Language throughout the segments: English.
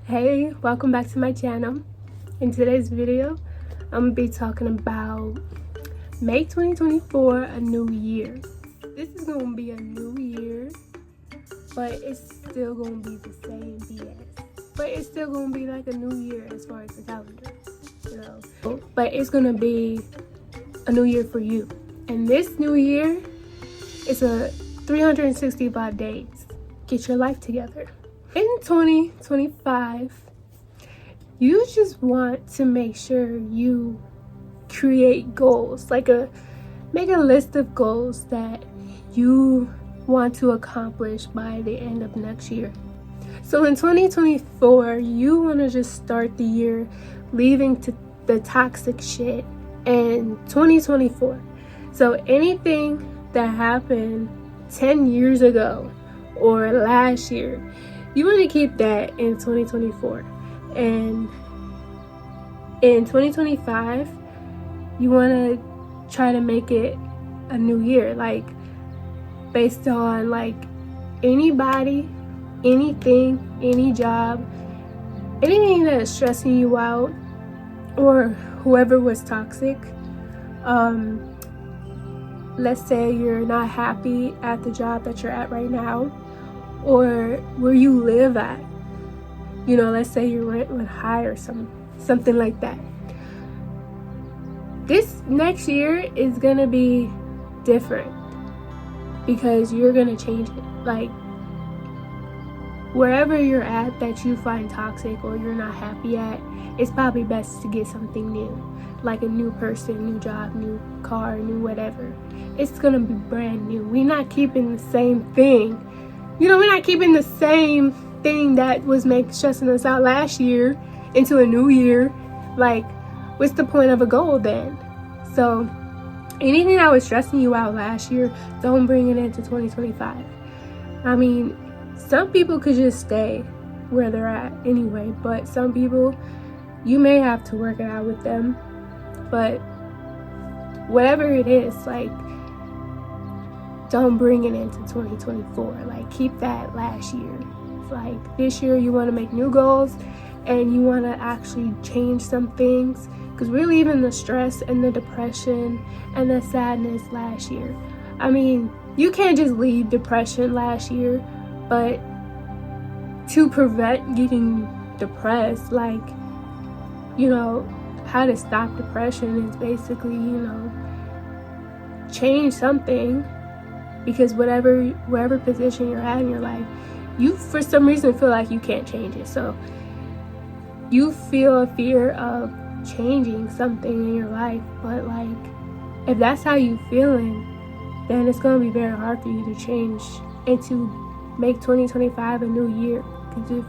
Hey, welcome back to my channel. In today's video, I'm gonna be talking about May 2024, a new year. This is gonna be a new year, but it's still gonna be the same BS. But it's still gonna be like a new year as far as the calendar, you know. But it's gonna be a new year for you. And this new year is a 365 days. Get your life together. In 2025, you just want to make sure you create goals, make a list of goals that you want to accomplish by the end of next year. So in 2024, you want to just start the year leaving the toxic shit in 2024. So anything that happened 10 years ago or last year, you want to keep that in 2024. And in 2025, you want to try to make it a new year, like based on like anybody, anything, any job, anything that is stressing you out, or whoever was toxic. Let's say you're not happy at the job that you're at right now, or where you live at. You know, let's say your rent went high or something like that. This next year is gonna be different because you're gonna change it. Like, wherever you're at that you find toxic or you're not happy at, it's probably best to get something new, like a new person, new job, new car, new whatever. It's gonna be brand new. We're not keeping the same thing. You know, we're not keeping the same thing that was stressing us out last year into a new year. Like, what's the point of a goal then? So anything that was stressing you out last year, don't bring it into 2025. I mean, some people could just stay where they're at anyway, but some people, you may have to work it out with them. But whatever it is, like, don't bring it into 2024. Like, keep that last year. Like, this year you want to make new goals and you want to actually change some things, because we're leaving the stress and the depression and the sadness last year. I mean, you can't just leave depression last year, but to prevent getting depressed, like, you know, how to stop depression is basically, you know, change something. Because wherever position you're at in your life, you for some reason feel like you can't change it. So you feel a fear of changing something in your life. But like, if that's how you feeling, then it's going to be very hard for you to change and to make 2025 a new year. Because if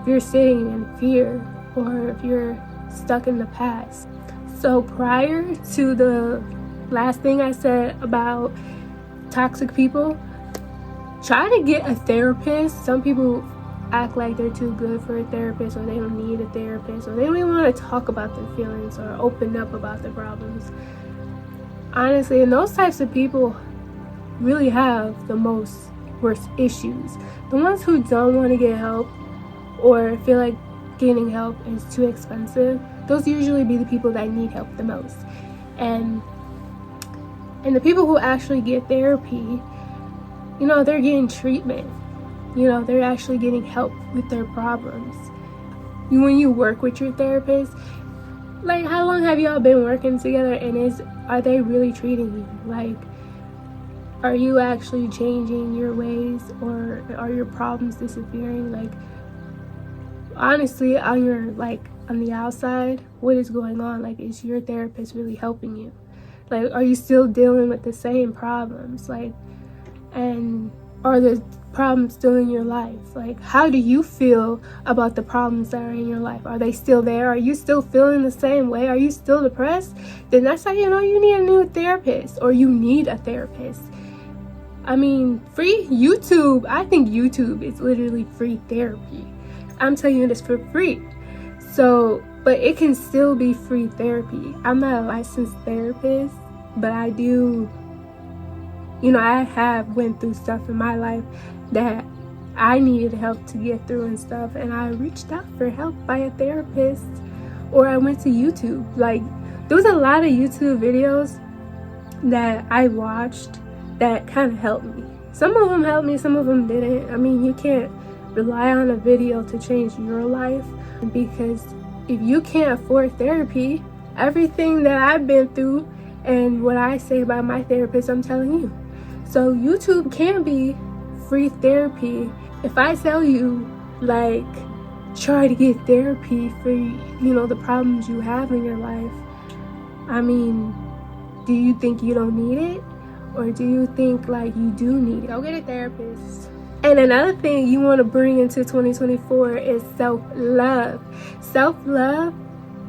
you're sitting in fear, or if you're stuck in the past. So prior to the last thing I said about toxic people, try to get a therapist. Some people act like they're too good for a therapist, or they don't need a therapist, or they don't even want to talk about their feelings or open up about their problems. Honestly, and those types of people really have the worst issues. The ones who don't want to get help or feel like getting help is too expensive, those usually be the people that need help the most. And the people who actually get therapy, you know, they're getting treatment. You know, they're actually getting help with their problems. When you work with your therapist, like, how long have y'all been working together, and are they really treating you? Like, are you actually changing your ways, or are your problems disappearing? Like, honestly, on the outside, what is going on? Like, is your therapist really helping you? Like, are you still dealing with the same problems? Like, and are the problems still in your life? Like, how do you feel about the problems that are in your life? Are they still there? Are you still feeling the same way? Are you still depressed? Then that's how you know you need a new therapist, or you need a therapist. I mean, free YouTube. I think YouTube is literally free therapy. I'm telling you this for free. So, but it can still be free therapy. I'm not a licensed therapist, but I do, you know, I have went through stuff in my life that I needed help to get through and stuff, and I reached out for help by a therapist, or I went to YouTube. Like, there was a lot of YouTube videos that I watched that kind of helped me. Some of them helped me, some of them didn't. I mean, you can't rely on a video to change your life, because if you can't afford therapy, everything that I've been through and what I say about my therapist, I'm telling you. So YouTube can be free therapy. If I tell you, like, try to get therapy for, you know, the problems you have in your life, I mean, do you think you don't need it? Or do you think like you do need it? Go get a therapist. And another thing you want to bring into 2024 is self-love. Self-love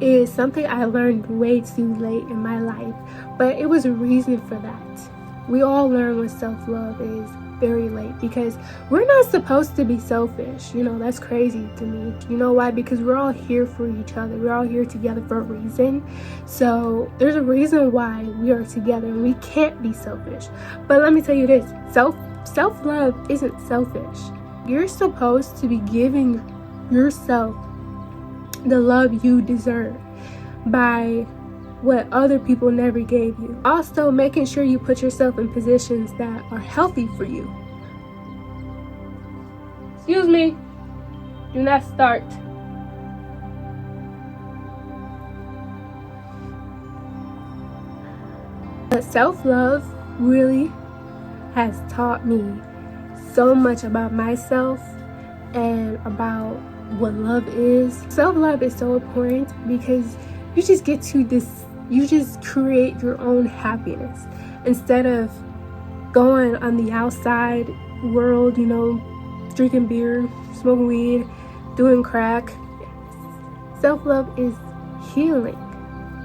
is something I learned way too late in my life, but it was a reason for that. We all learn what self-love is very late, because we're not supposed to be selfish. You know, that's crazy to me. You know why? Because we're all here for each other. We're all here together for a reason. So there's a reason why we are together, and we can't be selfish. But let me tell you this, self-love isn't selfish. You're supposed to be giving yourself the love you deserve by what other people never gave you. Also, making sure you put yourself in positions that are healthy for you. Excuse me, do not start. But self-love really has taught me so much about myself and about what love is. Self-love is so important because you just get to you just create your own happiness instead of going on the outside world, you know, drinking beer, smoking weed, doing crack. Self-love is healing.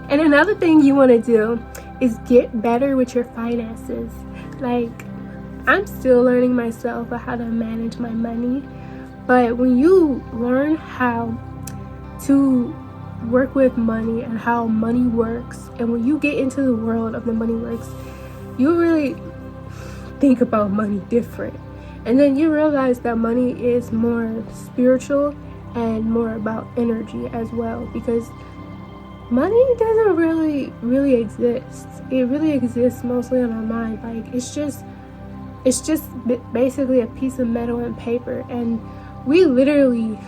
And another thing you want to do is get better with your finances. Like, I'm still learning myself how to manage my money, but when you learn how to work with money and how money works, and when you get into the world of the money works, you really think about money different. And then you realize that money is more spiritual and more about energy as well, because money doesn't really exist. It really exists mostly in our mind. Like, it's just basically a piece of metal and paper, and we will literally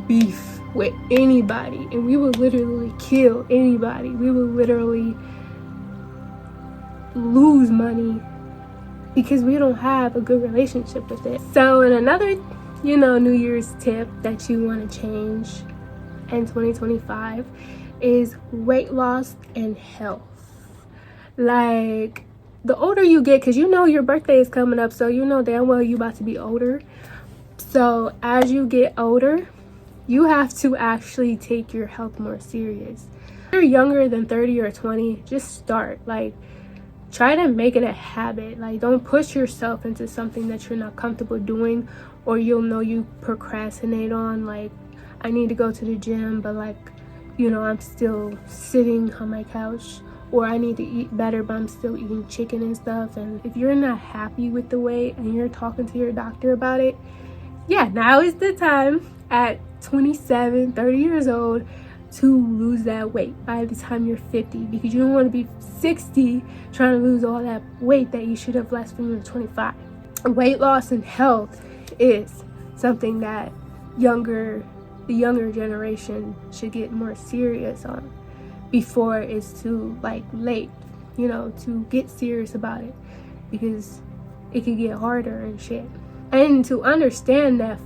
beef with anybody, and we will literally kill anybody. We will literally lose money because we don't have a good relationship with it. So, and another, you know, New Year's tip that you want to change in 2025 is weight loss and health. Like, the older you get, because you know your birthday is coming up, so you know damn well you about to be older. So as you get older, you have to actually take your health more serious. If you're younger than 30 or 20, just start. Like, try to make it a habit. Like, don't push yourself into something that you're not comfortable doing, or you'll know you procrastinate on. Like, I need to go to the gym, but like, you know, I'm still sitting on my couch. Or I need to eat better, but I'm still eating chicken and stuff. And if you're not happy with the weight and you're talking to your doctor about it, yeah, now is the time at 27, 30 years old to lose that weight by the time you're 50, because you don't want to be 60 trying to lose all that weight that you should have lost when you were 25. Weight loss and health is something that the younger generation should get more serious on before it's too late, you know, to get serious about it, because it can get harder and shit. And to understand that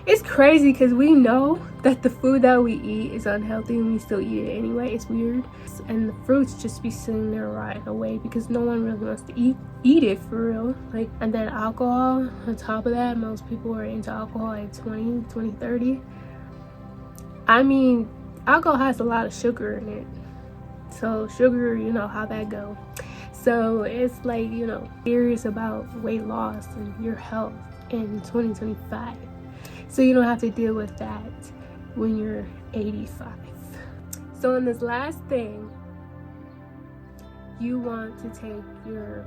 it's crazy, because we know that the food that we eat is unhealthy and we still eat it anyway. It's weird. And the fruits just be sitting there rotting away because no one really wants to eat it for real. Like, and then alcohol on top of that. Most people are into alcohol at 20, 30. I mean, alcohol has a lot of sugar in it. So sugar, you know how that go. So it's like, you know, serious about weight loss and your health in 2025. So you don't have to deal with that when you're 85. So in this last thing, you want to take your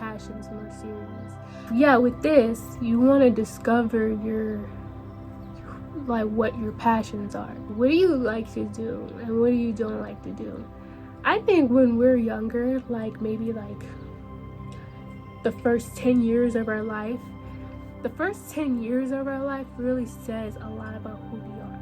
passions more serious. Yeah, with this, you want to discover what your passions are. What do you like to do and what do you don't like to do? I think when we're younger, like maybe like the first 10 years of our life, really says a lot about who we are.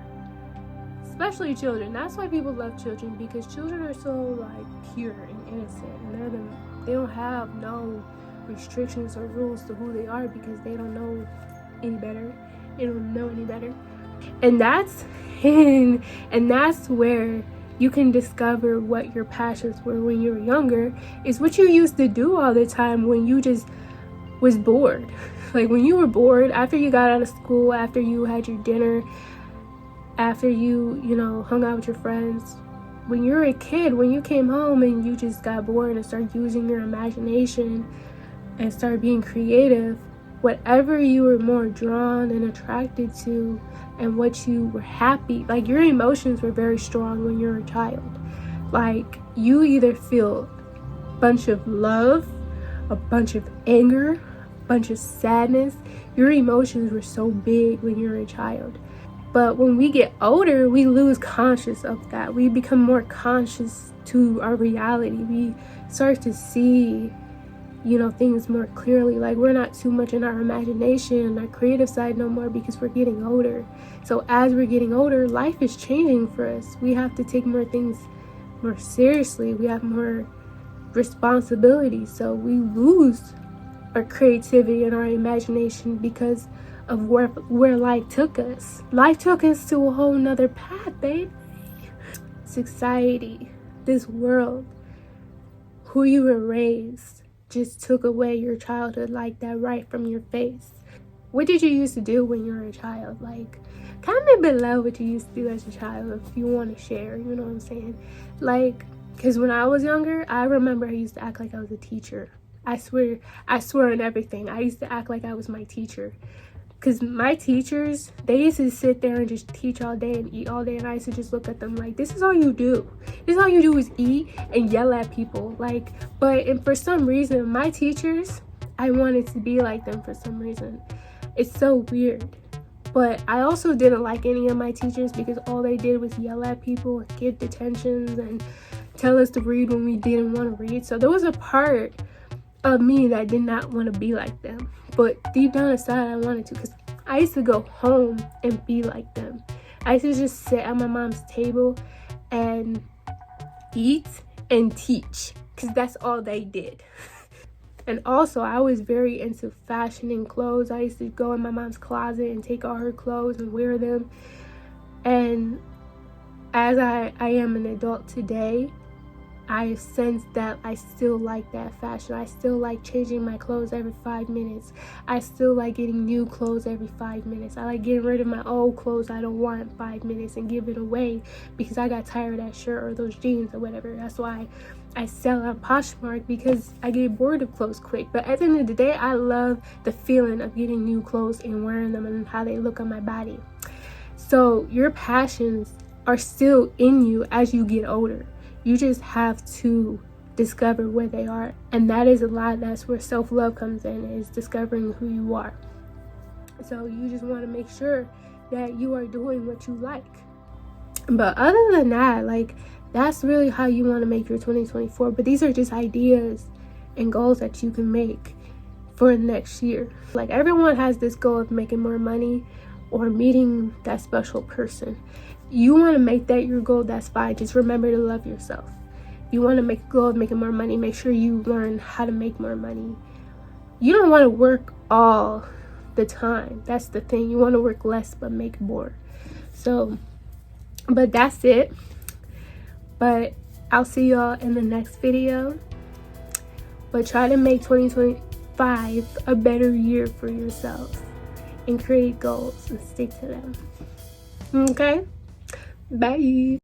Especially children. That's why people love children, because children are so like pure and innocent, and they don't have no restrictions or rules to who they are, because they don't know any better. And that's where you can discover what your passions were when you were younger, is what you used to do all the time when you just was bored. Like when you were bored, after you got out of school, after you had your dinner, after you hung out with your friends. When you were a kid, when you came home and you just got bored and started using your imagination and started being creative, whatever you were more drawn and attracted to and what you were happy, like your emotions were very strong when you were a child. Like you either feel a bunch of love, a bunch of anger, a bunch of sadness. Your emotions were so big when you were a child. But when we get older, we lose conscious of that. We become more conscious to our reality. We start to see things more clearly. Like we're not too much in our imagination and our creative side no more, because we're getting older. So as we're getting older, life is changing for us. We have to take more things more seriously. We have more responsibility. So we lose our creativity and our imagination because of where life took us. Life took us to a whole nother path, baby. Society, this world, who you were raised, just took away your childhood like that right from your face. What did you used to do when you were a child? Like, comment below what you used to do as a child if you want to share, you know what I'm saying? Like, because when I was younger, I remember I used to act like I was a teacher. I swear on everything. I used to act like I was my teacher. Because my teachers, they used to sit there and just teach all day and eat all day, and I used to just look at them like, this is all you do. This is all you do is eat and yell at people. Like, and for some reason, my teachers, I wanted to be like them for some reason. It's so weird. But I also didn't like any of my teachers, because all they did was yell at people, give detentions, and tell us to read when we didn't want to read. So there was a part of me that did not want to be like them. But deep down inside, I wanted to, because I used to go home and be like them. I used to just sit at my mom's table and eat and teach, because that's all they did. And also, I was very into fashion and clothes. I used to go in my mom's closet and take all her clothes and wear them. And as I am an adult today, I sense that I still like that fashion. I still like changing my clothes every 5 minutes. I still like getting new clothes every 5 minutes. I like getting rid of my old clothes I don't want in 5 minutes and give it away because I got tired of that shirt or those jeans or whatever. That's why I sell on Poshmark, because I get bored of clothes quick. But at the end of the day, I love the feeling of getting new clothes and wearing them and how they look on my body. So your passions are still in you as you get older. You just have to discover where they are. And that is a lot. That's where self-love comes in, is discovering who you are. So you just want to make sure that you are doing what you like. But other than that, like, that's really how you want to make your 2024. But these are just ideas and goals that you can make for next year. Like, everyone has this goal of making more money or meeting that special person. You want to make that your goal, that's fine. Just remember to love yourself. You want to make a goal of making more money, make sure you learn how to make more money. You don't want to work all the time. That's the thing. You want to work less but make more. So, but that's it. But I'll see y'all in the next video. But try to make 2025 a better year for yourself and create goals and stick to them. Okay? Bye.